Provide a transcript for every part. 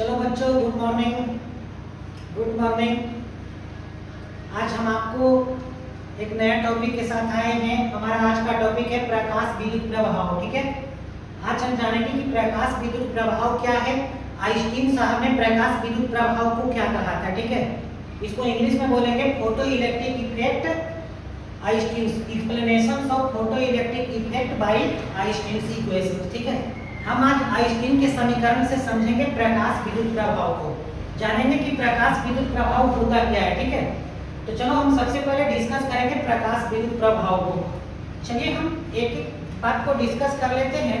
चलो बच्चों, good morning. Good morning. आज हम आपको एक नया टॉपिक के साथ आए हैं। हमारा आज का टॉपिक है प्रकाश विद्युत प्रभाव। ठीक है, आज हम जानेंगे कि प्रकाश विद्युत प्रभाव क्या है। आइंस्टीन साहब ने प्रकाश विद्युत प्रभाव को क्या कहा था। ठीक है, इसको इंग्लिश में बोलेंगे photo electric effect, Einstein explanation of photo electric effect by Einstein equation. ठीक है, हम आज आइंस्टीन के समीकरण से समझेंगे प्रकाश विद्युत प्रभाव को, जानेंगे कि प्रकाश विद्युत प्रभाव होता क्या है। ठीक है, तो चलो हम सबसे पहले डिस्कस करेंगे प्रकाश विद्युत प्रभाव को। चलिए हम एक एक बात को डिस्कस कर लेते हैं,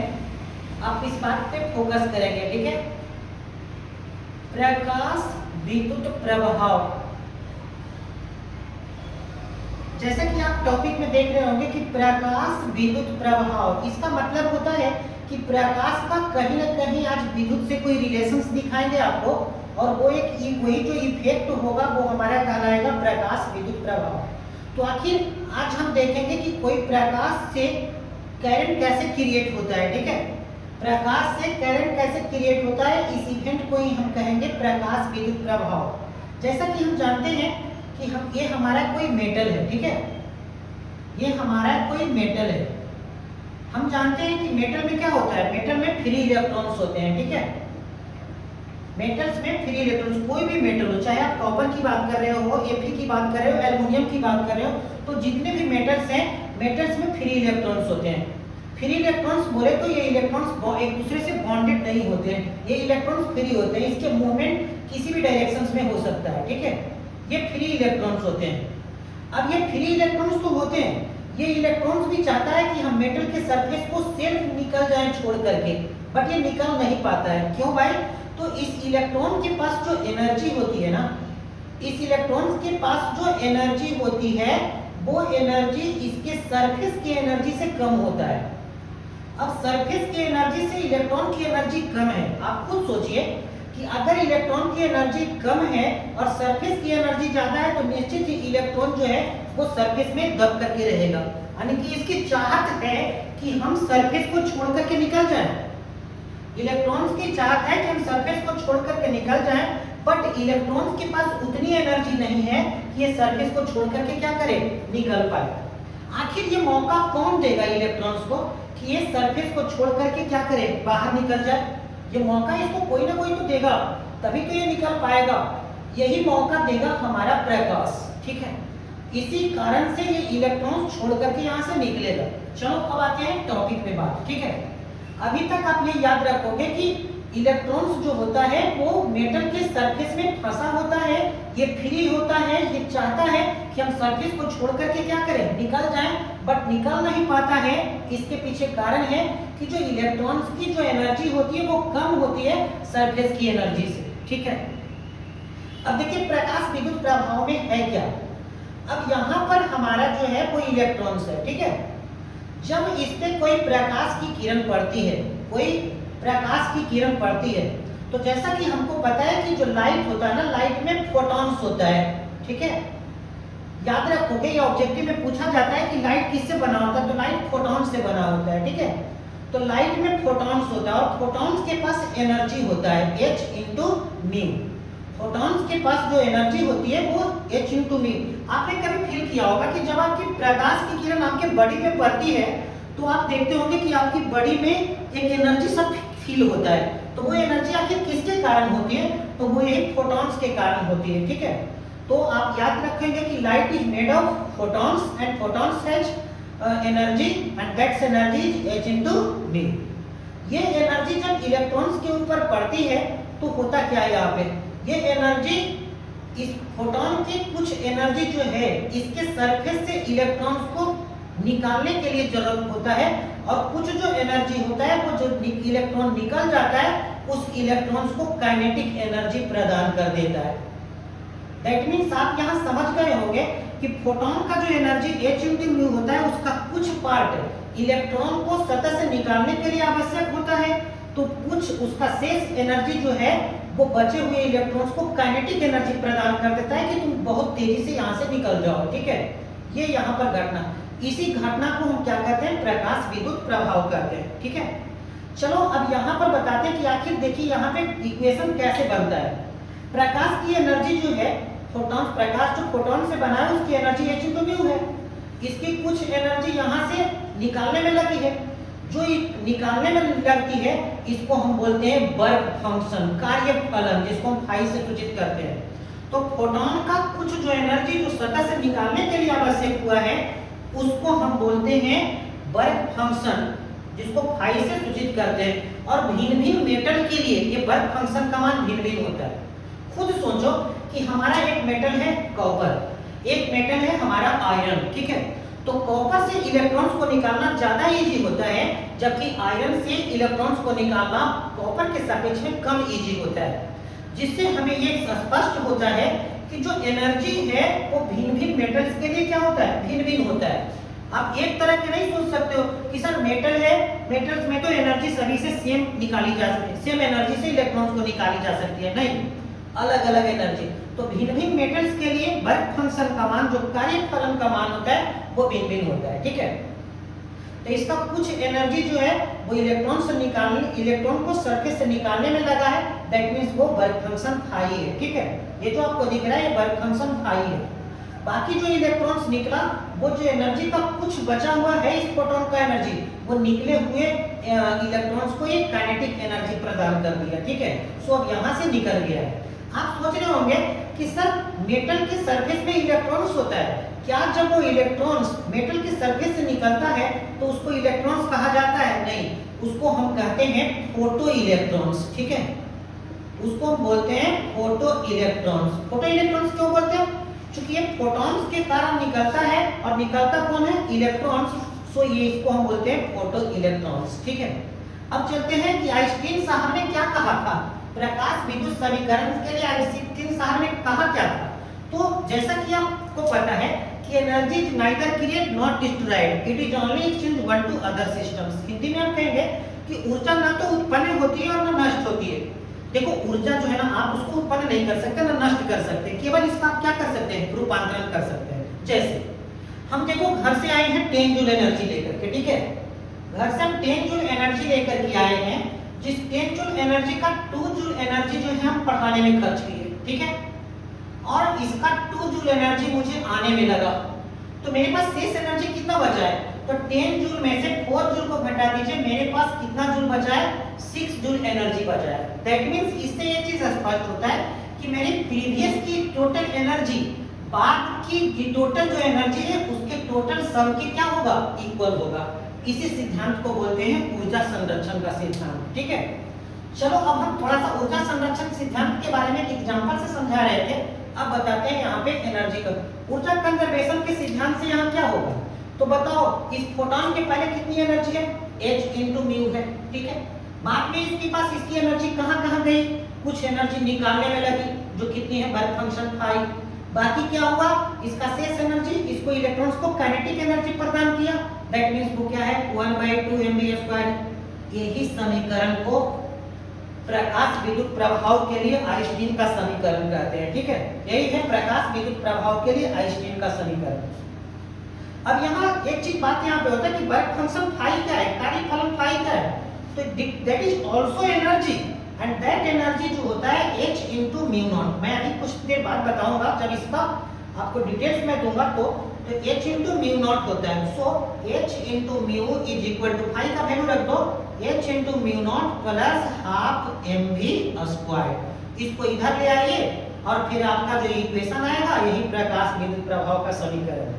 आप इस बात पे फोकस करेंगे। ठीक है, प्रकाश विद्युत प्रभाव, जैसा कि आप टॉपिक में देख रहे होंगे कि प्रकाश विद्युत प्रभाव, इसका मतलब होता है कि प्रकाश का कहीं ना कहीं आज विद्युत से कोई रिलेशंस दिखाएंगे आपको, और वो एक वही जो इफेक्ट होगा वो हमारा कहलाएगा प्रकाश विद्युत प्रभाव। तो आखिर आज हम देखेंगे कि कोई प्रकाश से करंट कैसे क्रिएट होता है। ठीक है, प्रकाश से करंट कैसे क्रिएट होता है, इस इवेंट को ही हम कहेंगे प्रकाश विद्युत प्रभाव। जैसा कि हम जानते हैं कि ये हमारा कोई मेटल है। ठीक है, ये हमारा कोई मेटल है। हम जानते हैं कि मेटल में क्या होता है, मेटल में फ्री इलेक्ट्रॉन्स होते हैं। ठीक है, मेटल्स में फ्री इलेक्ट्रॉन्स, कोई भी मेटल हो, चाहे आप कॉपर की बात कर रहे हो, Fe की बात कर रहे हो, एल्युमिनियम की बात कर रहे हो, तो जितने भी मेटल्स हैं, मेटल्स में फ्री इलेक्ट्रॉन्स होते हैं। फ्री इलेक्ट्रॉन्स बोले तो ये इलेक्ट्रॉन्स एक दूसरे से बॉन्डेड नहीं होते हैं, ये इलेक्ट्रॉन्स फ्री होते हैं, इसके मूवमेंट किसी भी डायरेक्शंस में हो सकता है। ठीक है, ये फ्री इलेक्ट्रॉन्स होते हैं। अब ये फ्री इलेक्ट्रॉन्स तो होते हैं, ये इलेक्ट्रॉन्स भी चाहता है कि हम मेटल के सरफेस को सेल्फ निकल जाए छोड़ करके, बट ये निकल नहीं पाता है। क्यों भाई? तो इस इलेक्ट्रॉन के पास जो एनर्जी होती है ना, इस इलेक्ट्रॉन के पास जो एनर्जी होती है, वो एनर्जी इसके सरफेस की एनर्जी से कम होता है। अब सरफेस की एनर्जी से इलेक्ट्रॉन की एनर्जी कम है। आप खुद सोचिए कि अगर इलेक्ट्रॉन की एनर्जी कम है और सरफेस की एनर्जी ज्यादा है, तो निश्चित ही इलेक्ट्रॉन जो है वो सरफेस में दब करके रहेगा, यानी कि इसकी चाहत है कि हम सरफेस को छोड़ करके निकल जाएं। इलेक्ट्रॉन्स की चाहत है कि हम सरफेस को छोड़ करके निकल जाएं, बट इलेक्ट्रॉन्स के पास उतनी एनर्जी नहीं है कि ये सरफेस को छोड़ करके क्या करे, निकल पाए। आखिर ये मौका कौन देगा इलेक्ट्रॉन्स को कि ये सरफेस को छोड़ करके क्या करे, बाहर निकल जाए? ये मौका इसको कोई ना कोई तो देगा, तभी तो ये निकल पाएगा। यही मौका देगा हमारा प्रकाश। ठीक है, इसी कारण से ये इलेक्ट्रॉन छोड़ करके यहाँ से निकलेगा। चलो अब आते हैं टॉपिक पे बात। ठीक है, अभी तक आप ये याद रखोगे कि इलेक्ट्रॉन्स जो होता है वो मेटल के सरफेस में फंसा होता है, ये फ्री होता है, ये चाहता है कि हम सरफेस को छोड़ करके क्या करें, निकल जाएं, बट निकल नहीं पाता है। इसके पीछे कारण है कि जो इलेक्ट्रॉन्स की जो एनर्जी होती है वो कम होती है सरफेस की एनर्जी से। ठीक है, अब देखिए प्रकाश विद्युत प्रभाव में है क्या। अब यहाँ पर हमारा जो है वो इलेक्ट्रॉन्स है। ठीक है, जब इस पे कोई प्रकाश की किरण पड़ती है, कोई प्रकाश की किरण पड़ती है, तो जैसा कि हमको पता है कि जो लाइट होता है ना, लाइट में फोटॉन्स होता है। ठीक है, याद रखोगे ये ऑब्जेक्टिव में पूछा जाता है कि लाइट किससे बना होता है, तो लाइट फोटॉन से बना होता है। ठीक है, तो लाइट में फोटॉन्स होता है और फोटॉन्स के पास एनर्जी होता है H इंटू म्यू। फोटॉन्स के पास जो एनर्जी होती है वो H इंटू म्यू। आपने कभी फील किया होगा कि जब आपकी प्रकाश की किरण आपके बॉडी पे पड़ती है, तो आप देखते होंगे कि आपकी बॉडी में एक एनर्जी सब फील होता है। तो वो एनर्जी आखिर किसके कारण होती है, तो वो यही फोटॉन्स के कारण होती है। ठीक है, तो आप याद रखेंगे कि light is made of photons and photons has energy and that's energy is H into mu. ये एनर्जी जब इलेक्ट्रॉन्स के ऊपर पड़ती है तो होता क्या है, यहाँ पे ये एनर्जी, इस फोटॉन की कुछ एनर्जी जो है इसके सरफेस से इलेक्ट्रॉन्स को निकालने के लिए जरूरत होता है, और कुछ जो एनर्जी होता है वो जब इलेक्ट्रॉन निकल जाता है उस इलेक्ट्रॉन्स को काइनेटिक एनर्जी प्रदान कर देता है। दैट मीन्स आप यहाँ समझ गए होंगे कि फोटॉन का जो एनर्जी H इंटू म्यू होता है, उसका कुछ पार्ट इलेक्ट्रॉन को सतह से निकालने के लिए आवश्यक होता है, तो कुछ उसका शेष एनर्जी जो है वो बचे हुए इलेक्ट्रॉन्स को काइनेटिक एनर्जी प्रदान कर देता है कि तुम बहुत तेजी से यहाँ से निकल जाओ। ठीक है, ये यहाँ पर घटना, इसी घटना को हम क्या कहते हैं, प्रकाश विद्युत प्रभाव कहते हैं। ठीक है, चलो अब यहाँ पर बताते हैं कि आखिर देखिए यहाँ पे इक्वेशन कैसे बनता है। प्रकाश की एनर्जी जो है, फोटॉन, प्रकाश जो फोटॉन से बना है उसकी एनर्जी h into mu है। इसकी कुछ एनर्जी यहाँ से निकालने में लगी है, जो निकालने में लगती है इसको हम बोलते हैं वर्क फंक्शन, कार्य फलन, जिसको हम फाई से सूचित करते हैं। तो फोटॉन का कुछ जो एनर्जी जो सतह से निकालने के लिए आवश्यक हुआ है उसको हम बोलते हैं वर्क फंक्शन, जिसको फाई से सूचित करते हैं। और भिन्न भिन्न मेटल के लिए ये वर्क फंक्शन का मान भिन्न भिन्न होता है। खुद सोचो कि हमारा एक मेटल है कॉपर, एक मेटल है हमारा आयरन, ठीक है। तो कॉपर से इलेक्ट्रॉन्स को निकालना ज्यादा इजी होता है, जबकि आयरन से इलेक्ट्रॉन्स को निकालना कॉपर के सापेक्ष में कम इजी होता है। जिससे हमें ये स्पष्ट होता है कि जो एनर्जी है वो भिन्न भिन्न मेटल्स के लिए क्या होता है, भिन्न भिन्न होता है। आप एक तरह के नहीं सोच सकते हो कि सर मेटल है, मेटल्स में तो एनर्जी सभी से सेम निकाली जा सकती है, सेम एनर्जी से इलेक्ट्रॉन्स को निकाली जा सकती है, नहीं, अलग अलग एनर्जी। तो भिन्न भिन्न मेटल्स के लिए वर्क फंक्शन का मान, जो कार्य फलन का मान होता है वो भिन्न भिन्न होता है, ठीक है। तो इसका कुछ एनर्जी जो है वो इलेक्ट्रॉन से निकालने, इलेक्ट्रॉन को सरफेस से निकालने में लगा है, दैट मींस वो वर्क फंक्शन फाई है, ठीक है। ये जो आपको दिख रहा है ये वर्क फंक्शन फाई है। बाकी जो इलेक्ट्रॉन्स निकला वो जो एनर्जी का कुछ बचा हुआ है इस फोटोन का एनर्जी, वो निकले हुए इलेक्ट्रॉन्स को एक काइनेटिक एनर्जी प्रदान कर दिया, ठीक है। सो अब यहाँ से निकल गया है। आप सोच रहे होंगे कि सर मेटल के सरफेस पे इलेक्ट्रॉन्स होता है, क्या जब वो इलेक्ट्रॉन्स मेटल के सरफेस से निकलता है तो उसको इलेक्ट्रॉन्स कहा जाता है? नहीं, उसको हम कहते हैं फोटो इलेक्ट्रॉन्स, ठीक है। उसको हम बोलते हैं फोटो इलेक्ट्रॉन्स। फोटो इलेक्ट्रॉन्स क्यों बोलते हैं? क्योंकि ये फोटॉन्स के कारण निकलता है, और निकलता कौन है? इलेक्ट्रॉन्स। सो ये इसको हम बोलते हैं फोटो इलेक्ट्रॉन्स, ठीक है। अब चलते हैं कि आइंस्टीन साहब ने क्या कहा था प्रकाश विद्युत समीकरण के लिए। आइंस्टीन साहब ने कहा क्या था? तो जैसा कि आपको पता है कि energy is neither create not destroyed, it is only exchange one two other systems. Hindi में हम कहेंगे कि ऊर्जा ना तो उत्पन्न होती है और ना नष्ट होती है। देखो ऊर्जा जो है ना, आप उसको उत्पन्न नहीं कर सकते ना नष्ट कर सकते, केवल इसका आप क्या कर सकते हैं? रूपांतरण कर सकते हैं। जैसे हम देखो घर से आए हैं 10 जूल एनर्जी लेकर के, ठीक है। घर से हम 10 जूल एनर्जी लेकर के आए हैं, जिस 10 जूल एनर्जी का 2 जूल एनर्जी जो है हम पढ़ाने में खर्च किए, ठीक है। और इसका 2 जूल एनर्जी मुझे आने में लगा, तो मेरे पास शेष एनर्जी कितना बचा है? तो 10 जूल में से 4 जूल को घटा दीजिए, मेरे पास कितना जूल बचा है? 6 जूल एनर्जी बचा है। दैट मींस इससे ये चीज स्पष्ट होता है कि मेरी प्रीवियस की टोटल एनर्जी बाद की टोटल जो एनर्जी है उसके टोटल सम की क्या होगा? इक्वल होगा। इसी सिद्धांत को बोलते हैं ऊर्जा संरक्षण का सिद्धांत, ठीक है। चलो अब हम थोड़ा सा ऊर्जा संरक्षण सिद्धांत के बारे में एक एग्जांपल से समझा रहे थे, अब बताते हैं यहाँ पे एनर्जी का। ऊर्जा कंजर्वेशन के सिद्धांत से यहाँ क्या होगा? तो बताओ, इस फोटॉन के पहले कितनी एनर्जी है? h into mu है, ठीक है। बाद में इसके पास इसकी एनर्जी कहाँ गई? कुछ एनर्जी निकालने में लगी, जो कितनी है? Work function phi. बाकी क्या हुआ? इसका शेष एनर्जी, इसको इलेक्ट्रॉन्स को काइनेटिक एनर्जी प्रदान किया, दैट मींस वो क्या है? 1/2 mv²। यही समीकरण को प्रकाश विद्युत प्रभाव के लिए आइंस्टीन का समीकरण कहते हैं, ठीक है। यही है प्रकाश विद्युत प्रभाव के लिए आइंस्टीन का समीकरण। अब यहाँ एक चीज बात यहाँ पे होता है कि वर्क फंक्शन फाई क्या है, कार्य फलन फाई क्या है? तो that is also energy, and that energy जो होता है h into mu naught। मैं अभी कुछ देर बाद बताऊंगा, जब इसका आपको डिटेल्स में दूंगा तो h into mu naught होता है। So h into mu is equal to, phi का वैल्यू रख दो, h into mu naught plus half mv²। इसको इधर ले आइए और फिर आपका जो इक्वेशन आएगा यही प्रकाश विद्युत प्रभाव का समीकरण है।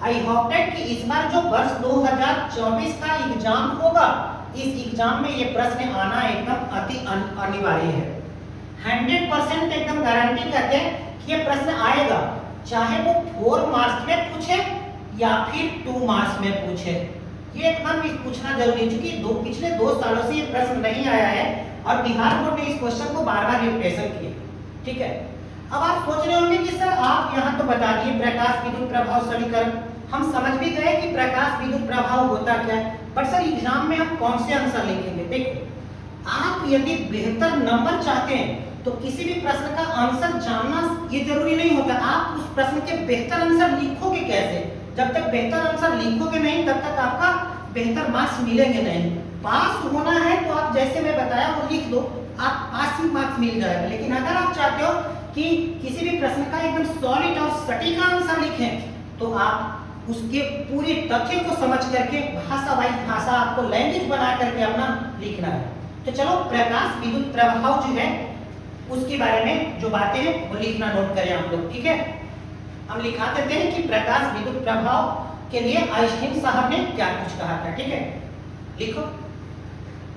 आई होप दैट कि इस बार जो वर्ष 2024 का एग्जाम होगा, इस एग्जाम में ये प्रश्न आना एकदम अति अनिवार्य है। 100% एकदम गारंटी करते हैं कि ये प्रश्न आएगा, चाहे वो 4 मार्क्स में पूछे या फिर 2 मार्क्स में पूछे। ये एकदम पूछना जरूरी, क्योंकि पिछले 2 सालों से ये प्रश्न नहीं आया है और बिहार बोर्ड ने इस क्वेश्चन को बार-बार रिप्रेजेंट किया, ठीक है। अब आप सोच रहे होंगे कि सर आप यहाँ तो बता दिए प्रकाश विद्युत प्रभाव समीकरण, हम समझ भी गए कि प्रकाश विद्युत प्रभाव होता क्या है, पर सर एग्जाम में हम कौन से आंसर लिखेंगे? देखो, आप यदि बेहतर नंबर चाहते हैं तो किसी भी प्रश्न का आंसर जानना ये जरूरी नहीं होता। आप उस प्रश्न के बेहतर आंसर लिखोगे कैसे? जब तक बेहतर आंसर लिखोगे नहीं तब तक आपका बेहतर मार्क्स मिलेंगे नहीं। पास होना है तो आप जैसे मैं बताया वो लिख दो, आप पासिंग मार्क्स मिल जाएगा। लेकिन अगर आप चाहते हो कि किसी भी प्रश्न का एकदम सॉलिड और सटीक आंसर लिखें तो आप उसके पूरे तथ्य को समझ करके भाषा वाइज भाषा आपको लैंग्वेज बना करके अपना लिखना है। तो चलो प्रकाश विद्युत प्रभाव जो है उसके बारे में जो बातें हैं वो लिखना नोट करें आप लोग, ठीक है। हम लिखा देते हैं कि प्रकाश विद्युत प्रभाव के लिए आइंस्टीन साहब ने क्या कुछ कहा था, ठीक है। लिखो,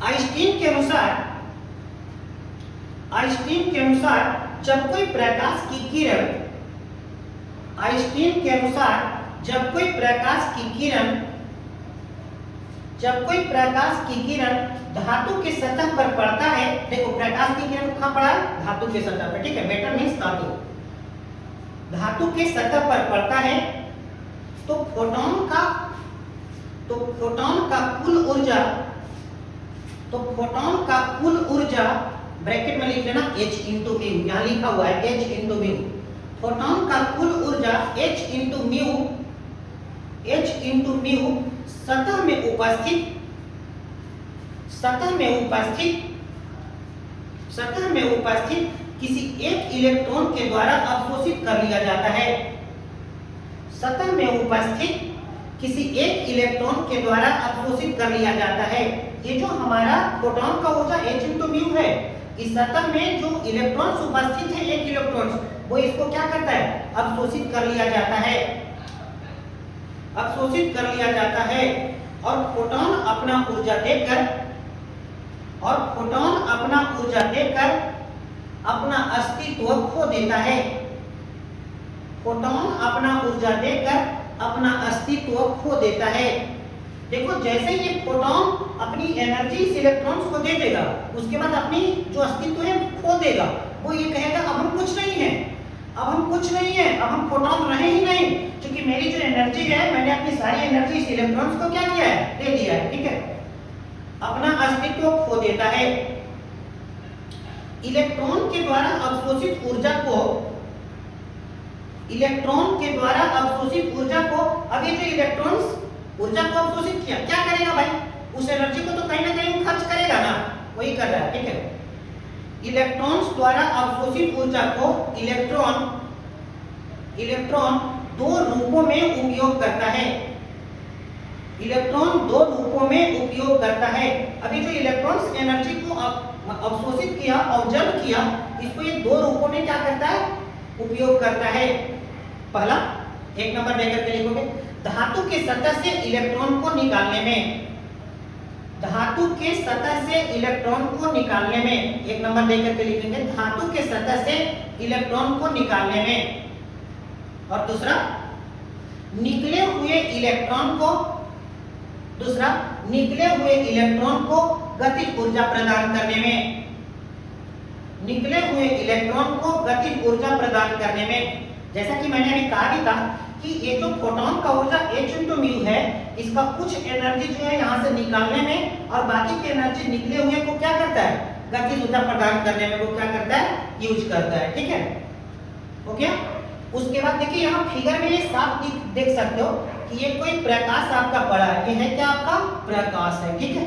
आइंस्टीन के अनुसार जब कोई प्रकाश की किरण आइंस्टीन के अनुसार जब कोई प्रकाश की किरण धातु के सतह पर पड़ता है, देखो प्रकाश की किरण कहां पड़ा है, धातु के सतह पर, ठीक है। मेटल मींस धातु के सतह पर पड़ता है तो फोटॉन का कुल ऊर्जा ब्रैकेट में लिख लेना h इंटू म्यू, यहाँ लिखा हुआ है h इंटू म्यू। फोटॉन का कुल ऊर्जा h इंटू म्यू सतह में उपस्थित किसी एक इलेक्ट्रॉन के द्वारा अवशोषित कर लिया जाता है। सतह में उपस्थित किसी एक इलेक्ट्रॉन के द्वारा अवशोषित कर लिया जाता है। ये जो हमारा फोटॉन का ऊर्जा h इंटू म्यू है, इस सतह में जो इलेक्ट्रॉन्स उपस्थित है, एक इलेक्ट्रॉन, वो इसको क्या करता है, अवशोषित कर लिया जाता है। और फोटॉन अपना ऊर्जा देकर अपना अस्तित्व खो देता है। फोटॉन अपना ऊर्जा देकर अपना अस्तित्व खो देता है। देखो जैसे ये फोटॉन अपनी एनर्जी इस इलेक्ट्रॉन्स को दे देगा, उसके बाद अपनी जो अस्तित्व है खो देगा। वो ये कहेगा अब हम कुछ नहीं है, अब हम फोटॉन रहे ही नहीं, क्योंकि मेरी जो एनर्जी है मैंने अपनी सारी एनर्जी इस इलेक्ट्रॉन्स को क्या किया है, दे दिया है, ठीक है। अपना अस्तित्व खो देता है। इलेक्ट्रॉन के द्वारा अवशोषित ऊर्जा को अभी जो इलेक्ट्रॉन्स ऊर्जा को अवशोषित किया, क्या करेगा भाई, उस एनर्जी को तो कहीं ना कहीं खर्च करेगा ना, वही कर रहा है, ठीक है। इलेक्ट्रॉन्स द्वारा अवशोषित ऊर्जा को इलेक्ट्रॉन दो रूपों में उपयोग करता है। अभी जो इलेक्ट्रॉन्स एनर्जी को अवशोषित किया, ऑब्जर्व किया, इसको ये दो रूपों में क्या करता है, उपयोग करता है। पहला, एक नंबर देकर के लिखोगे, धातु के सतह से इलेक्ट्रॉन को निकालने में, एक नंबर देकर के लिखेंगे, धातु के सतह से इलेक्ट्रॉन को निकालने में। और दूसरा, निकले हुए इलेक्ट्रॉन को गतिज ऊर्जा प्रदान करने में। जैसा कि मैंने अभी कहा भी था कि ये जो फोटॉन का ऊर्जा h इंटू म्यू है, इसका कुछ एनर्जी जो है यहाँ से निकालने में और बाकी की एनर्जी निकले हुए को क्या करता है, गतिज ऊर्जा प्रदान करने में वो क्या करता है, यूज करता है, ठीक है। हो गया। उसके बाद देखिए यहाँ फिगर में ये साफ देख सकते हो कि ये कोई प्रकाश आपका पड़ा है, ये है क्या, आपका प्रकाश है, ठीक है।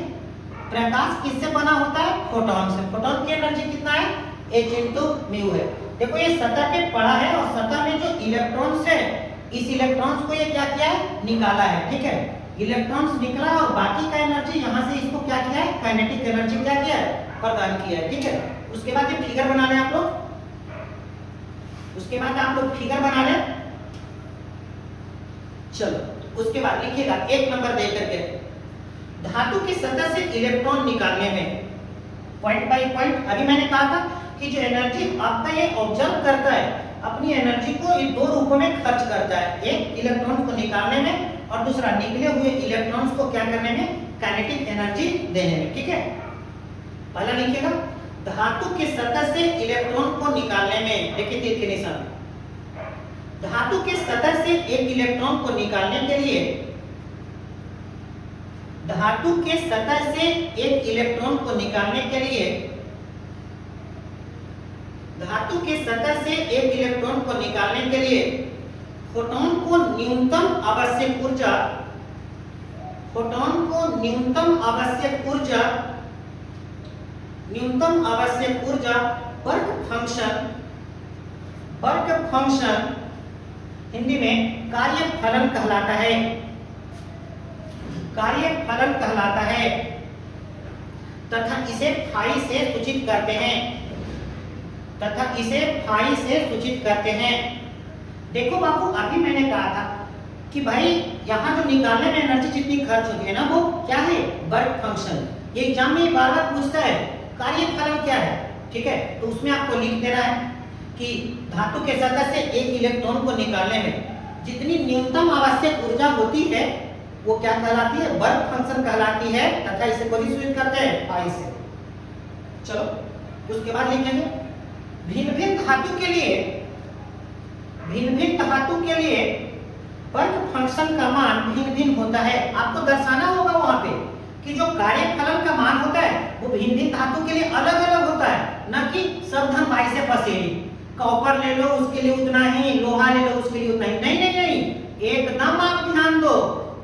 प्रकाश किससे बना होता है, फोटॉन से। फोटॉन की एनर्जी कितना है, h इंटू म्यू है। देखो ये सतह पे पड़ा है और सतह में जो इलेक्ट्रॉन्स है, इस इलेक्ट्रॉन्स को ये क्या किया है, निकाला है, ठीक है। इलेक्ट्रॉन्स निकला और बाकी का एनर्जी यहाँ से इसको क्या किया है, काइनेटिक एनर्जी क्या किया है, प्रदान किया है, ठीक है। उसके बाद ये फिगर बना लें आप लोग, फिगर बना लें। चलो उसके बाद लिखिएगा एक नंबर दे करके, धातु की सतह से इलेक्ट्रॉन निकालने में, पॉइंट बाय पॉइंट। अभी मैंने कहा था कि जो एनर्जी आपका ये ऑब्जर्व करता है, अपनी एनर्जी को इन दो रूपों में खर्च करता है, एक इलेक्ट्रॉन को निकालने में और दूसरा निकले हुए इलेक्ट्रॉन्स को क्या करने में, काइनेटिक एनर्जी देने में, ठीक है। पहला लिखिएगा, धातु के सतह से इलेक्ट्रॉन को निकालने में। देखिए तीर के निशान, धातु के सतह से एक इलेक्ट्रॉन को निकालने के लिए, धातु के सतह से एक इलेक्ट्रॉन को निकालने के लिए, धातु के सतह से एक इलेक्ट्रॉन को निकालने के लिए फोटॉन को न्यूनतम आवश्यक ऊर्जा फोटोन को न्यूनतम आवश्यक ऊर्जा वर्क फंक्शन हिंदी में कार्यफलन कहलाता है तथा इसे फाई से सूचित करते हैं। देखो बाबू, अभी मैंने कहा था कि भाई यहाँ जो निकालने में एनर्जी जितनी खर्च होती है ना, वो क्या है? Work function. ये एग्जाम में बार बार पूछता है कार्यफलन क्या है, ठीक है? तो उसमें आपको लिख देना है कि धातु के सतह से एक इलेक्ट्रॉन को निकालने में जितनी न्यूनतम आवश्यक ऊर्जा होती है वो क्या कहलाती है? वर्क फंक्शन कहलाती है तथा इसे को सूचित करते हैं फाई से। चलो उसके बाद लिखेंगे भिन्न-भिन्न धातु के लिए वर्क फंक्शन का मान भिन्न होता है। आपको दर्शाना होगा वहां पे कि जो कार्यफलन का मान होता है वो भिन्न धातु के लिए अलग-अलग होता है, न कि सब धन बाई से पसेरी। कॉपर ले लो उसके लिए उतना ही, लोहा ले लो उसके लिए उतना ही। नहीं, एकदम आप ध्यान दो,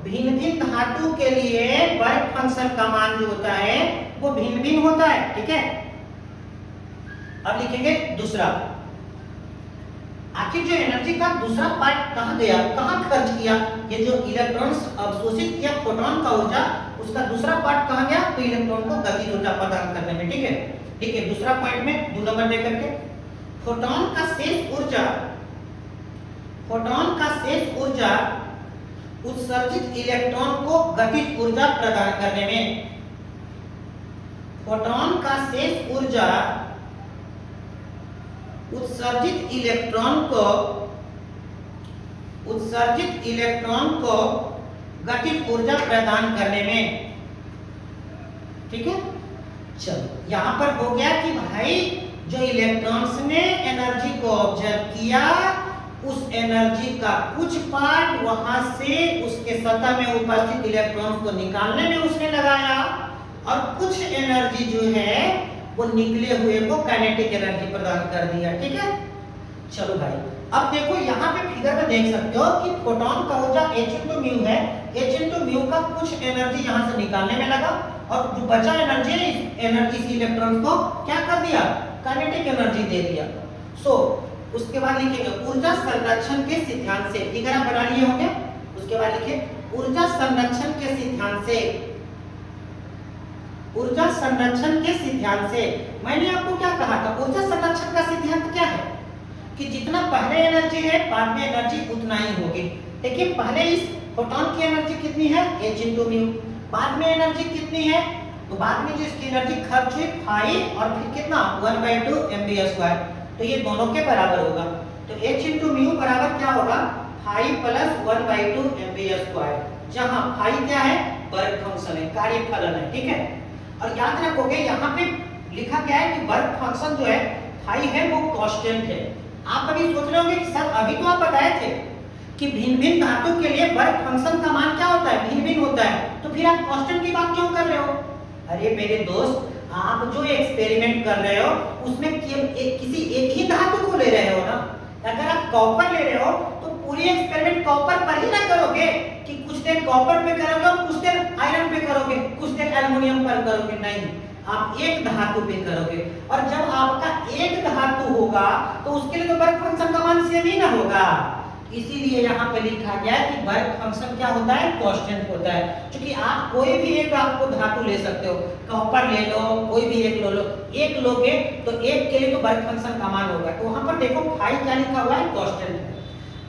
भिन्न धातु के लिए वर्क फंक्शन का मान जो होता है वो भिन्न होता है, ठीक है? अब लिखेंगे दूसरा, आखिर जो एनर्जी का दूसरा पार्ट कहाँ गया, कहाँ खर्च किया? ये जो इलेक्ट्रॉन्स अवशोषित किया फोटोन का ऊर्जा, उसका दूसरा पार्ट कहाँ गया? तो इलेक्ट्रॉन को गतिज ऊर्जा प्रदान करने में, ठीक है? दूसरा पॉइंट में 2 नंबर दे करके फोटोन का शेष ऊर्जा उत्सर्जित इलेक्ट्रॉन को गतिज ऊर्जा प्रदान करने में। फोटोन का शेष ऊर्जा उत्सर्जित इलेक्ट्रॉन को गतिज ऊर्जा प्रदान करने में, ठीक है? चलो यहां पर हो गया कि भाई जो इलेक्ट्रॉन्स ने एनर्जी को ऑब्जर्व किया, उस एनर्जी का कुछ पार्ट वहां से उसके सतह में उपस्थित इलेक्ट्रॉन्स को निकालने में उसने लगाया और कुछ एनर्जी जो है वो निकले हुए को काइनेटिक एनर्जी प्रदान कर दिया, ठीक है? चलो भाई, अब देखो यहाँ पे फिगर में देख सकते हो कि फोटोन का ऊर्जा h/μ है। h/μ का कुछ एनर्जी यहाँ से निकालने में लगा और जो बचा एनर्जी है, इस इलेक्ट्रॉन को क्या कर दिया? काइनेटिक एनर्जी दे दिया। उसके बाद लिखेंगे ऊर्जा संरक्षण के सिद्धांत से, फिगर आप बना लिए होंगे। उसके बाद लिखिए ऊर्जा संरक्षण के सिद्धांत से। मैंने आपको क्या कहा था? ऊर्जा संरक्षण का सिद्धांत क्या है कि जितना पहले एनर्जी है बाद में एनर्जी उतना ही होगी। देखिए पहले इस फोटोन की एनर्जी कितनी है? h/μ। बाद में एनर्जी कितनी है? तो बाद में जो इसकी एनर्जी खर्च हुई 5 और फिर कितना 1/2 mv², तो ये दोनों के बराबर होगा। तो h/μ बराबर क्या होगा? 5 + 1/2 mv², जहां 5 क्या है? वर्क फंक्शन है, कार्यफलन है, ठीक है? और याद रखोगे यहाँ पे लिखा क्या है कि वर्क फंक्शन जो है 5 है वो कांस्टेंट है। आप अभी सोच रहे होंगे कि सर अभी तो आप बताए थे कि भिन्न धातु के लिए वर्क फंक्शन का मान क्या होता है? भिन्न होता है, तो फिर आप कांस्टेंट की बात क्यों कर रहे हो? अरे मेरे दोस्त, आप जो एक्सपेरिमेंट कर रहे हो उसमें किसी एक ही धातु को ले रहे हो ना। अगर आप कॉपर ले रहे हो तो पूरी एक्सपेरिमेंट कॉपर पर ही ना करोगे कि कुछ देर कॉपर पे करोगे और कुछ देर आयरन पे करोगे, कुछ देर एल्युमिनियम पर करोगे। नहीं, आप एक धातु पे करोगे और जब आपका एक धातु होगा तो उसके लिए तो वर्क फंक्शन का मान सेम ही ना होगा। इसीलिए यहाँ पे लिखा गया है कि वर्क फंक्शन क्या होता है? कांस्टेंट होता है। क्योंकि आप कोई भी एक आपको धातु ले सकते हो, कॉपर ले लो, कोई भी एक लो, एक लोगे तो एक के लिए तो वर्क फंक्शन का मान होगा। तो वहां पर देखो 5 क्या लिखा हुआ है? कांस्टेंट है।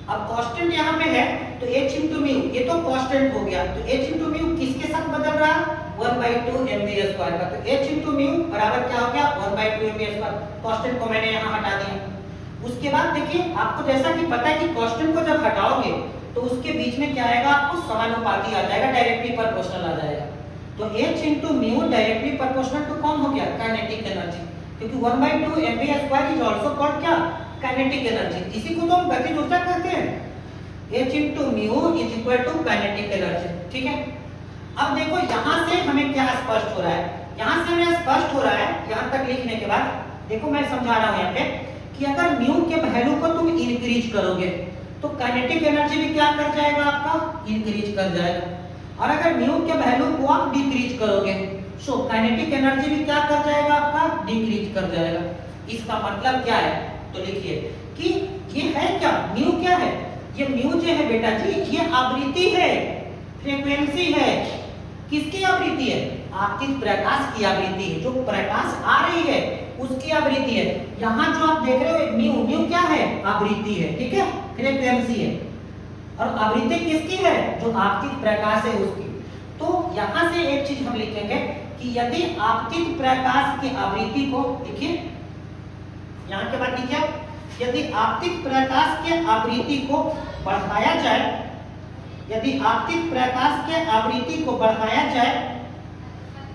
अब कांस्टेंट यहाँ पे है तो h/μ ये तो कांस्टेंट हो गया। तो h/μ किसके साथ बदल रहा है? 1/2 mv² का। तो h/μ बराबर क्या हो गया? 1/2 mv²। कांस्टेंट को मैंने यहाँ हटा दिया। उसके बाद देखिए आपको जैसा कि पता है कि कांस्टेंट को जब हटाओगे तो उसके बीच में क्या आएगा? आपको समानुपाती आ जाएगा, डायरेक्टली प्रोपोर्शनल आ जाएगा। तो h/μ डायरेक्टली प्रोपोर्शनल टू कौन हो गया? काइनेटिक एनर्जी, क्योंकि 1/2 mv² इज आल्सो कॉल्ड क्या? Kinetic energy. इसी को तो हम गतिज ऊर्जा कहते हैं। h/μ = काइनेटिक एनर्जी, ठीक है? अब देखो यहाँ से हमें क्या स्पष्ट हो रहा है? यहाँ से हमें स्पष्ट हो रहा है, यहाँ तक लिखने के बाद देखो मैं समझा रहा हूँ यहाँ पे कि अगर म्यू के वैल्यू को तुम इंक्रीज करोगे तो काइनेटिक एनर्जी भी क्या कर जाएगा? आपका इंक्रीज कर जाएगा। और अगर म्यू के वैल्यू को आप डिक्रीज करोगे सो काइनेटिक एनर्जी भी क्या कर जाएगा आपका, डिक्रीज कर जाएगा। इसका मतलब क्या है, तो लिखिए कि ये है क्या, म्यू क्या है, ये म्यू जो है बेटा जी ये आवृत्ति है, फ्रीक्वेंसी है। किसकी आवृत्ति है, आपतित प्रकाश की आवृत्ति है, जो प्रकाश आ रही है उसकी आवृत्ति है। यहाँ जो आप देख रहे हो म्यू, म्यू क्या है, आवृत्ति है, ठीक है, फ्रीक्वेंसी है। और आवृत्ति किसकी है, जो आपतित प्रकाश है उसकी। तो यहाँ से एक चीज हम लिखेंगे कि यदि आपतित प्रकाश की आवृत्ति को, देखिए यहाँ के बाद लिखिए, यदि आपतित प्रकाश के आवृत्ति को बढ़ाया जाए, यदि आपतित प्रकाश के आवृत्ति को बढ़ाया जाए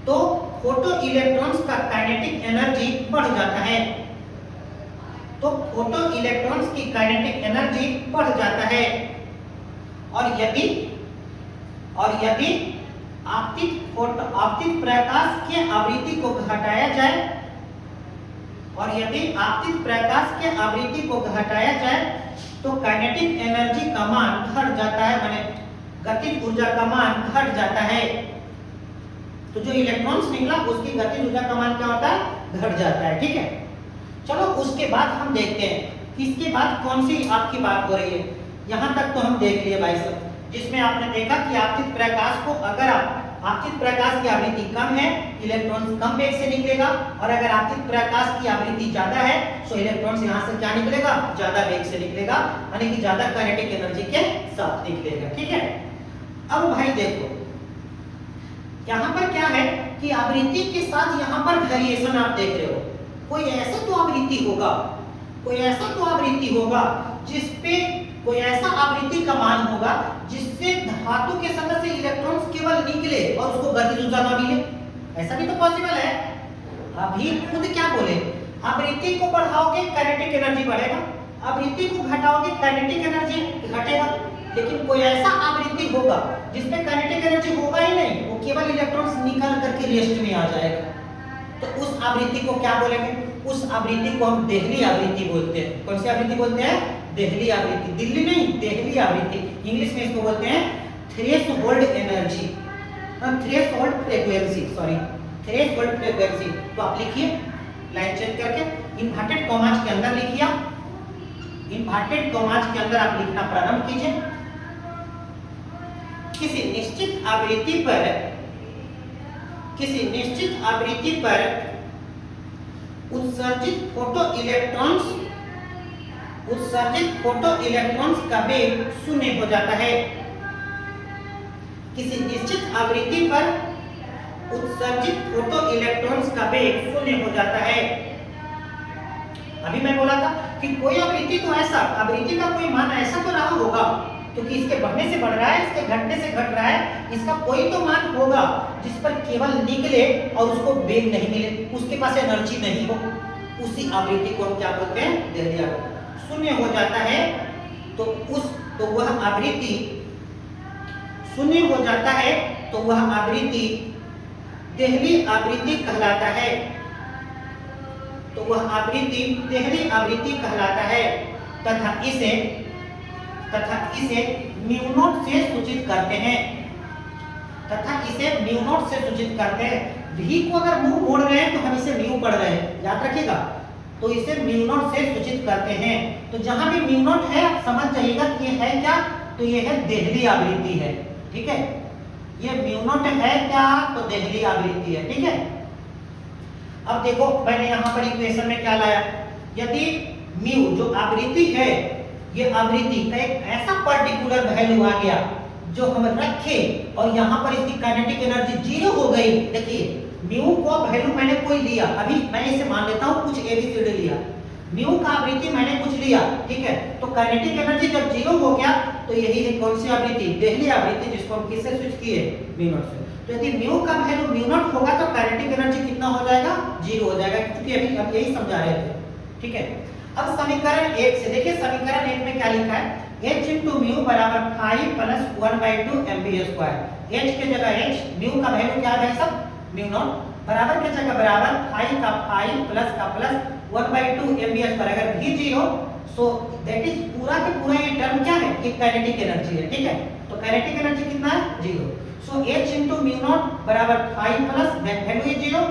तो फोटो इलेक्ट्रॉन्स का काइनेटिक एनर्जी बढ़ जाता है। तो फोटो इलेक्ट्रॉन्स की काइनेटिक एनर्जी बढ़ जाता है। और यदि आपतित प्रकाश के आवृत्ति को घटाया जाए, और यदि आपतित प्रकाश के आवृत्ति को घटाया जाए तो काइनेटिक एनर्जी का मान घट जाता है, माने गतिज ऊर्जा का मान घट जाता है। तो जो इलेक्ट्रॉन्स निकला उसकी गतिज ऊर्जा का मान क्या होता है, घट जाता है, ठीक है। चलो उसके बाद हम देखते हैं इसके बाद कौन सी आपकी बात हो रही है। यहाँ तक तो हम देख लिए भाई साहब, जिसमें आपने देखा कि आपतित प्रकाश को, अगर आपतित प्रकाश की आवृत्ति कम है इलेक्ट्रॉन कम वेग से निकलेगा, और अगर आपतित प्रकाश की आवृत्ति ज्यादा है तो इलेक्ट्रॉन यहाँ से क्या निकलेगा, ज्यादा वेग से निकलेगा, यानी कि ज्यादा काइनेटिक एनर्जी के साथ निकलेगा, ठीक है। अब भाई देखो यहाँ पर क्या है कि आवृत्ति के साथ यहाँ पर वेरिएशन आप देख रहे हो। कोई ऐसा तो आवृत्ति होगा, कोई ऐसा तो आवृत्ति होगा जिसपे कोई ऐसा आवृत्ति का मान होगा जिससे धातु के सतह से इलेक्ट्रॉन्स केवल निकले और उसको गतिज ऊर्जा ना मिले। ऐसा भी तो पॉसिबल है। अभी खुद क्या बोले, आवृत्ति को बढ़ाओगे काइनेटिक एनर्जी बढ़ेगा, आवृत्ति को घटाओगे काइनेटिक एनर्जी घटेगा। लेकिन कोई ऐसा आवृत्ति होगा जिसमें काइनेटिक एनर्जी होगा ही नहीं, वो केवल इलेक्ट्रॉन्स निकल करके रेस्ट में आ जाएगा। तो उस आवृत्ति को क्या बोलेंगे, उस आवृत्ति को हम देहली आवृत्ति बोलते हैं। कौन सी आवृत्ति बोलते हैं, देहली आवृत्ति। दिल्ली नहीं, देहली आवृत्ति। इंग्लिश में इसको बोलते हैं threshold energy, threshold frequency, sorry threshold frequency. तो आप लिखिए लाइन चेंज करके इन्वर्टेड कॉमास के अंदर लिखिए, इन्वर्टेड कॉमास के अंदर आप लिखना प्रारंभ कीजिए। किसी निश्चित आवृत्ति पर उत्सर्जित फोटो इलेक्ट्रॉन्स का वेग शून्य हो जाता है। किसी निश्चित आवृत्ति पर उत्सर्जित फोटो इलेक्ट्रॉन्स का वेग शून्य हो जाता है। अभी मैं बोला था कि कोई आवृत्ति तो ऐसा, आवृत्ति का कोई मान ऐसा तो रहा होगा, क्योंकि इसके बढ़ने से बढ़ रहा है, इसके घटने से घट रहा है, इसका कोई तो मान होगा जिस पर केवल निकले और उसको वेग नहीं मिले, उसके पास एनर्जी नहीं हो। उसी आवृत्ति को हम क्या बोलते हैं, देहली आवृत्ति। शून्य हो जाता है तो वह आवृत्ति शून्य हो जाता है तो वह आवृत्ति देहली आवृत्ति कहलाता है। तो वह आवृत्ति देहली आवृत्ति कहलाता है तथा इसे म्यू नॉट से सूचित करते हैं। भी को अगर म्यू मोड़ रहे हैं तो हम इसे म्यू पढ़ रहे हैं, याद रखिएगा। तो इसे म्यू नॉट से सूचित करते हैं। तो जहां भी म्यू नॉट है समझ जाइएगा कि ये है क्या, तो ये है देहली आवृत्ति है, ठीक है। ये म्यू नॉट है क्या, तो देहली आवृत्ति है, ठीक है। अब देखो मैंने यहाँ पर इक्वेशन में क्या लाया, यदि म्यू जो आवृत्ति है, ये आवृत्ति का एक ऐसा पर्टिकुलर वैल्यू आ गया जो हम रखे और यहाँ पर इसकी काइनेटिक एनर्जी जीरो हो गई। देखिए म्यू को वैल्यू मैंने कोई लिया, अभी मैं इसे मान लेता हूँ कुछ एबीसीडी लिया, म्यू का आवृत्ति मैंने कुछ लिया, ठीक है। तो काइनेटिक एनर्जी जब जीरो हो गया तो यही है कौन सी आवृत्ति, देहली आवृत्ति, जिसको हम किससे स्विच किए, म्यू नॉट से। तो यदि म्यू का वैल्यू म्यू नॉट होगा तो काइनेटिक एनर्जी कितना हो जाएगा, जीरो हो जाएगा, क्योंकि अभी हम यही समझा रहे थे, ठीक है। अब समीकरण 1 से देखिए, समीकरण 1 में क्या लिखा है, h into म्यू बराबर 5 प्लस 1/2 mv²। h के जगह h, म्यू का वैल्यू क्या है सब, म्यू नॉट, बराबर के जगह बराबर 5 का 5 प्लस का प्लस 1/2 mv²। अगर v 0 सो दैट इज पूरा के पूरा ये टर्म क्या है, एक काइनेटिक एनर्जी है, ठीक है। तो काइनेटिक एनर्जी कितना है, 0। सो h इंटू म्यू नॉट बराबर फाइव प्लस वैल्यू है 0,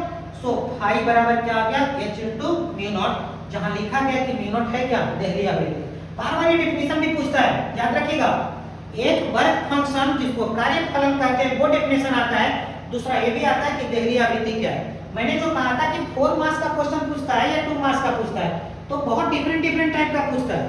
सो फाइव बराबर क्या आ गया h इंटू म्यू नॉट, जहां लिखा गया कि म्यू नॉट है क्या देहरी आवृत्ति। बार बार ये डेफिनेशन भी पूछता है, याद रखिएगा। एक वर्ग फंक्शन जिसको कार्य फलन कहते हैं वो डेफिनेशन आता है, दूसरा ये भी आता है कि देहरी आवृत्ति क्या है। मैंने जो कहा था कि 4 मार्क्स का क्वेश्चन पूछता है या 2 मार्क्स का पूछता है, तो बहुत डिफरेंट टाइप का पूछता है।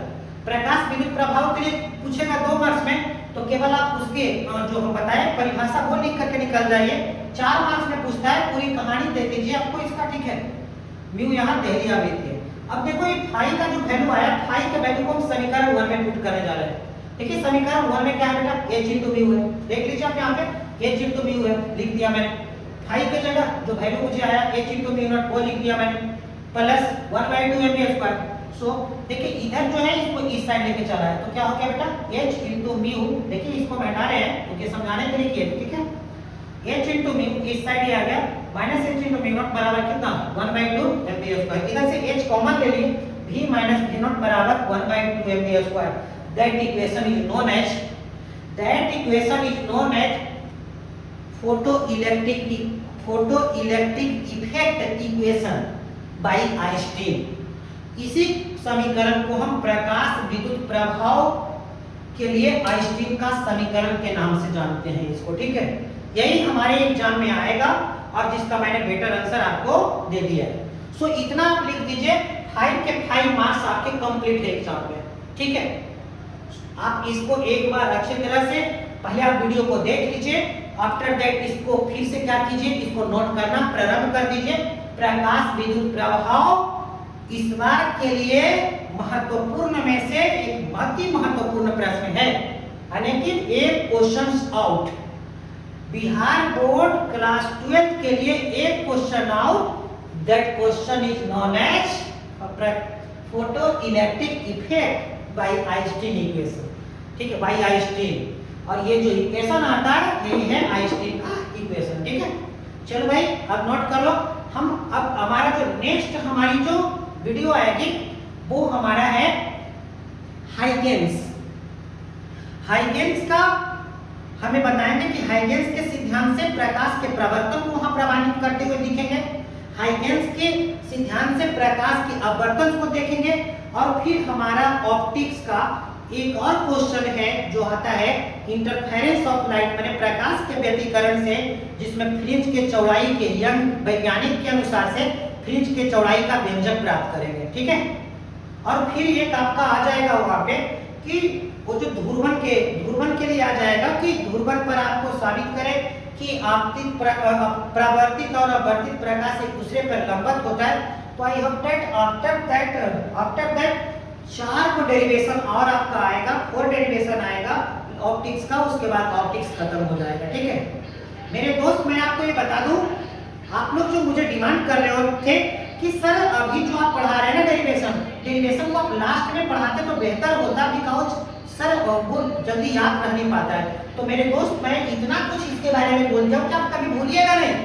प्रकाश विद्युत प्रभाव के लिए पूछेगा 2 मार्क्स में, तो केवल आप उसके जो हम बताए परिभाषा वो लिख करके निकल जाइए। 4 मार्क्स में पूछता है पूरी कहानी दे दीजिए आपको इसका, ठीक है। म्यू यहाँ देहरी आवृत्ति है। अब देखो ये फाई का जो वैल्यू आया, फाई के वैल्यू को हम समीकरण 1 में पुट करने जा रहे हैं। देखिए समीकरण 1 में क्या है बेटा, h इंटू म्यू है। देख लीजिए आप यहाँ पे h इंटू म्यू है, लिख दिया मैंने। फाई के जगह जो वैल्यू मुझे आया h इंटू म्यू नॉट वो लिख दिया मैंने, प्लस 1/2 mv स्क्वायर। सो देखिए इधर जो है इसको इस साइड लेके चला है, तो क्या हो गया बेटा h इंटू म्यू। देखिए इसको मैं हटा रहे हैं क्योंकि समझाने के लिए किया, ठीक है। h इंटू म्यू इस साइड ही आ गया, minus h into mu naught बराबर कितना 1/2 mv स्क्वायर। इधर से h कॉमन ले लिए, v माइनस v नॉट बराबर 1/2 mv square. That equation is known as photoelectric effect equation by Einstein. इसी समीकरण को हम प्रकाश विद्युत प्रभाव के लिए आइंस्टीन का समीकरण के नाम से जानते हैं इसको, ठीक है। यही हमारे एग्जाम में आएगा और जिसका मैंने बेटर आंसर आपको दे दिया है। सो इतना आप लिख दीजिए, 5 के 5 मार्क्स आपके कंप्लीट है एग्जाम में, ठीक है। आप इसको एक बार अच्छी तरह से पहले आप वीडियो को देख लीजिए, आफ्टर दैट इसको फिर से क्या कीजिए, इसको नोट करना प्रारंभ कर दीजिए। प्रकाश विद्युत प्रभाव इस बार के लिए महत्वपूर्ण में से एक बहुत ही महत्वपूर्ण प्रश्न है, यानी कि एक question out. Bihar board class 12 के लिए एक question out, that question is known as photoelectric effect by Einstein equation, ठीक है, बाय आइंस्टीन। और ये जो इक्वेशन आता है यही है आइंस्टीन का इक्वेशन, ठीक है। चलो भाई अब नोट कर लो। हम अब हमारा जो नेक्स्ट हमारी जो वीडियो आएगी वो हमारा है हाइगेंस। हाइगेंस का हमें बताएंगे कि हाइगेंस के सिद्धांत से प्रकाश के प्रवर्तन को हम प्रमाणित करते हुए दिखेंगे। हाइगेंस के सिद्धांत से प्रकाश के अपवर्तन को देखेंगे और फिर हमारा ऑप्टिक्स का एक और क्वेश्चन है जो आता है इंटरफेरेंस ऑफ लाइट, माने प्रकाश के व्यतिकरण से, जिसमें फ्रिंज के चौड़ाई के यंग वैज्ञानिक के अनुसार से फ्रिंज के चौड़ाई का व्यंजक प्राप्त करेंगे, ठीक है। और फिर एक आपका आ जाएगा वहां पे कि वो जो ध्रुवन के लिए आ जाएगा कि ध्रुवन पर आपको साबित करें कि आपतित परावर्तित और अपवर्तित प्रकाश एक दूसरे पर लंबवत होता है। तो I hope that after that 4 को डेरिवेशन और आपका आएगा, 4 डेरिवेशन आएगा ऑप्टिक्स का, उसके बाद ऑप्टिक्स खत्म हो जाएगा, ठीक है। मेरे दोस्त मैं आपको ये बता दूं, आप लोग जो मुझे डिमांड कर रहे हो थे कि सर अभी जो आप पढ़ा रहे हैं ना डेरिवेशन को आप लास्ट में पढ़ाते तो बेहतर होता, बिकॉज सर वो जल्दी याद रह नहीं पाता है। तो मेरे दोस्त मैं इतना कुछ इसके बारे में बोल दिया कि आप कभी भूलिएगा नहीं।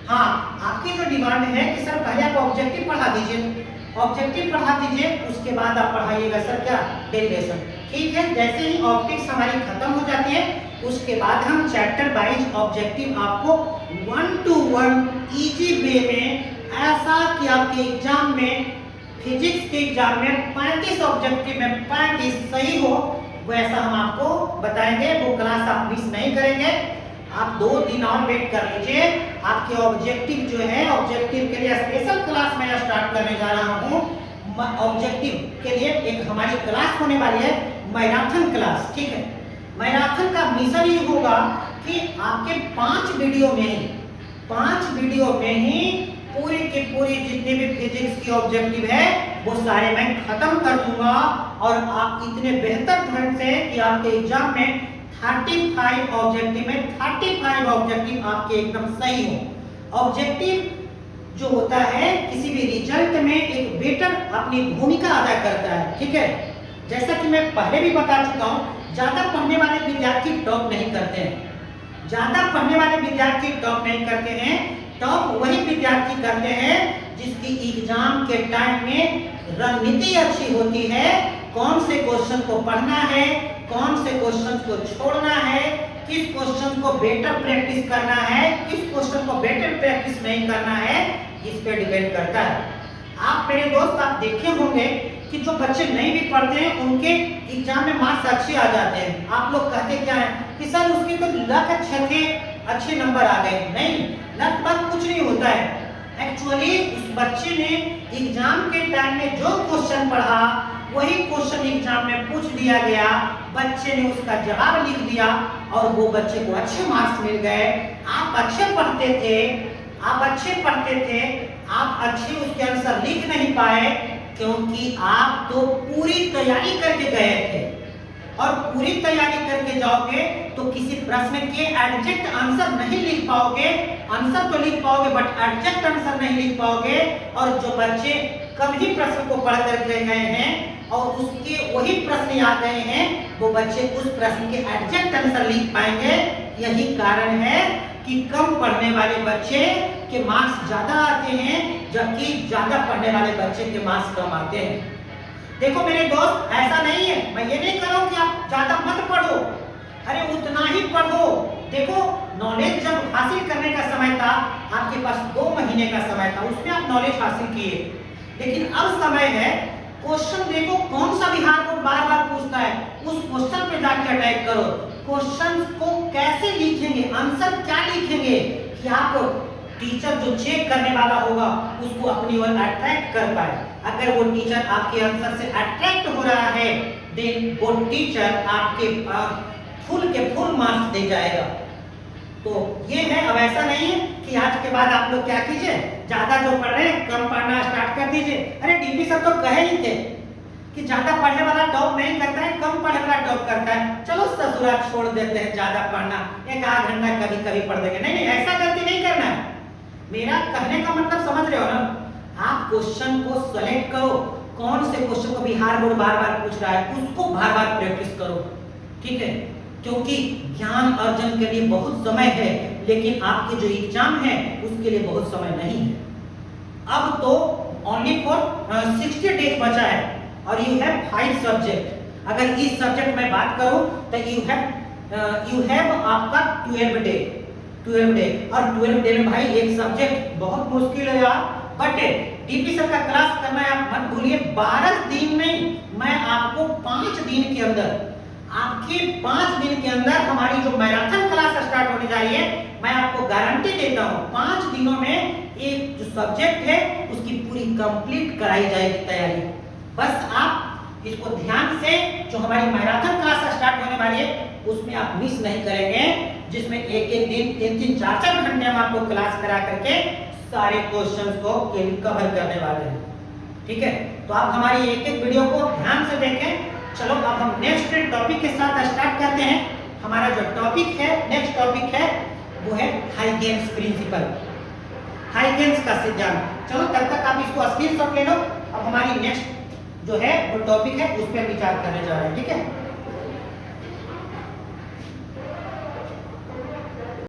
हाँ, आपकी जो डिमांड है कि सर पहले आप ऑब्जेक्टिव पढ़ा दीजिए, ऑब्जेक्टिव पढ़ा दीजिए, उसके बाद आप पढ़ाइएगा सर क्या डेरिवेशन, ठीक है। जैसे ही ऑप्टिक्स हमारी खत्म हो जाती है उसके बाद हम चैप्टर वाइज ऑब्जेक्टिव आपको 1 to 1 इजी वे में, ऐसा कि आपके एग्जाम में फिजिक्स के एग्जाम में 35 ऑब्जेक्टिव में 35 सही हो, वैसा हम आपको बताएंगे। वो क्लास आप मिस नहीं करेंगे। आप 2 दिन और वेट कर लीजिए, आपके ऑब्जेक्टिव जो है, ऑब्जेक्टिव के लिए स्पेशल क्लास मैं स्टार्ट करने जा रहा हूँ। ऑब्जेक्टिव के लिए एक हमारी क्लास होने वाली है मैराथन क्लास, ठीक है। मैराथन का मिशन ये होगा कि आपके 5 वीडियो में ही पूरी की पूरी जितनी भी फिजिक्स की ऑब्जेक्टिव है वो सारे मैं खत्म कर दूंगा, और आप इतने बेहतर ढंग से कि आपके एग्जाम में 35 ऑब्जेक्टिव में 35 ऑब्जेक्टिव आपके एकदम सही हो। ऑब्जेक्टिव जो होता है किसी भी रिजल्ट में एक बेटर अपनी भूमिका अदा करता है, ठीक है। जैसा कि मैं पहले भी बता चुका हूँ, ज्यादा पढ़ने वाले विद्यार्थी टॉप नहीं करते हैं, ज्यादा पढ़ने वाले विद्यार्थी टॉप नहीं करते हैं। टॉप वही विद्यार्थी करते हैं जिसकी एग्जाम के टाइम में रणनीति अच्छी होती है, कौन से क्वेश्चन को पढ़ना है, कौन से क्वेश्चन को छोड़ना है, किस क्वेश्चन को बेटर प्रैक्टिस करना है, किस क्वेश्चन को बेटर प्रैक्टिस नहीं करना है, इस पे डिपेंड करता है। आप मेरे दोस्त आप देखे होंगे कि जो बच्चे नहीं भी पढ़ते हैं उनके एग्जाम में मार्क्स अच्छे आ जाते हैं। आप लोग कहते क्या है कि सर उसके तो लक अच्छे थे, अच्छे नंबर आ गए। नहीं, लक बात कुछ नहीं होता है। एक्चुअली उस बच्चे ने एग्जाम के टाइम में जो क्वेश्चन पढ़ा वही क्वेश्चन एग्जाम में पूछ दिया गया, बच्चे ने उसका जवाब लिख दिया और वो बच्चे को अच्छे मार्क्स मिल गए। आप अच्छे पढ़ते थे, आप अच्छे उसके आंसर लिख नहीं पाए क्योंकि आप तो पूरी तैयारी करके गए थे, और पूरी तैयारी करके जाओगे तो किसी प्रश्न के एग्जैक्ट आंसर नहीं लिख पाओगे। आंसर तो लिख पाओगे बट एग्जैक्ट आंसर नहीं लिख पाओगे। और जो बच्चे कम ही प्रश्न को पढ़ कर गए हैं और उसके वही प्रश्न आ गए हैं, वो बच्चे उस प्रश्न के एग्जैक्ट आंसर लिख पाएंगे। यही कारण है कि कम पढ़ने वाले बच्चे के मार्क्स ज्यादा आते हैं, जबकि ज्यादा पढ़ने वाले बच्चे के मार्क्स कम आते हैं। देखो मेरे दोस्त, ऐसा नहीं है, मैं ये नहीं कह रहा हूं कि आप ज्यादा मत पढ़ो, अरे उतना ही पढ़ो। देखो नॉलेज जब हासिल करने का समय था, आपके पास 2 महीने का समय था, उसमें आप नॉलेज हासिल किए। लेकिन अब समय है, क्वेश्चन देखो कौन सा बिहार बोर्ड बार बार पूछता है, उस क्वेश्चन पे जाके अटैक करो। क्वेश्चन को कैसे लिखेंगे, आंसर क्या लिखेंगे कि आप टीचर जो चेक करने वाला होगा उसको अपनी ओर अट्रैक्ट कर पाए। अगर वो टीचर आपके आंसर से अट्रैक्ट हो रहा है, देन वो टीचर आपके फुल के फुल मार्क्स दे जाएगा। तो ये है, अब ऐसा नहीं है कि आज के बाद आप लोग क्या कीजिए, ज्यादा जो पढ़ रहे हैं कम पढ़ना स्टार्ट कर दीजिए। अरे डीपी सर तो कहे ही थे कि ज्यादा पढ़ने वाला टॉप नहीं करता है, कम पढ़ने वाला टॉप करता है। चलो ससुरा छोड़ देते हैं ज्यादा पढ़ना, 1 आध घंटा कभी कभी पढ़ देंगे। नहीं, ऐसा गलती नहीं करना है। मेरा कहने का मतलब समझ रहे हो ना? आप क्वेश्चन को सेलेक्ट करो, कौन से क्वेश्चन को बिहार बोर्ड बार बार पूछ रहा है उसको बार बार प्रैक्टिस करो, ठीक है? क्योंकि ज्ञान अर्जन के लिए बहुत समय है, लेकिन आपके जो एग्जाम है उसके लिए बहुत समय नहीं है। अब तो ओनली फॉर 60 डेज बचा है और यू हैव 5 सब्जेक्ट। अगर इस सब्जेक्ट में बात करूं तो यू हैव आपका 12 डे और 12 डे में भाई एक सब्जेक्ट बहुत मुश्किल है यार। बट डीपी सर का क्लास करना है, आप मत भूलिए। 12 दिन नहीं, मैं आपको 5 दिन के अंदर, आपके 5 दिन के अंदर हमारी जो मैराथन क्लास स्टार्ट होने जा रही है, मैं आपको गारंटी देता हूं 5 दिनों में एक जो सब्जेक्ट है उसकी पूरी कंप्लीट कराई जाएगी तैयारी। बस आप इसको ध्यान से, जो हमारी मैराथन क्लास स्टार्ट होने वाली है उसमें आप मिस नहीं करेंगे, जिसमें एक एक दिन 3-3, 4-4 घंटे हम आपको क्लास करा करके सारे क्वेश्चंस को कवर करने वाले हैं, ठीक है? तो आप हमारी एक एक वीडियो को ध्यान से देखें। चलो अब हम नेक्स्ट टॉपिक के साथ स्टार्ट करते हैं। हमारा जो टॉपिक है, नेक्स्ट टॉपिक है वो है हाइगेन्स प्रिंसिपल, हाइगेन्स का सिद्धांत। चलो तब तक आप इसको स्क्रीनशॉट ले लो। अब हमारी नेक्स्ट जो है वो टॉपिक है उस पर विचार करने जा रहे हैं, ठीक है?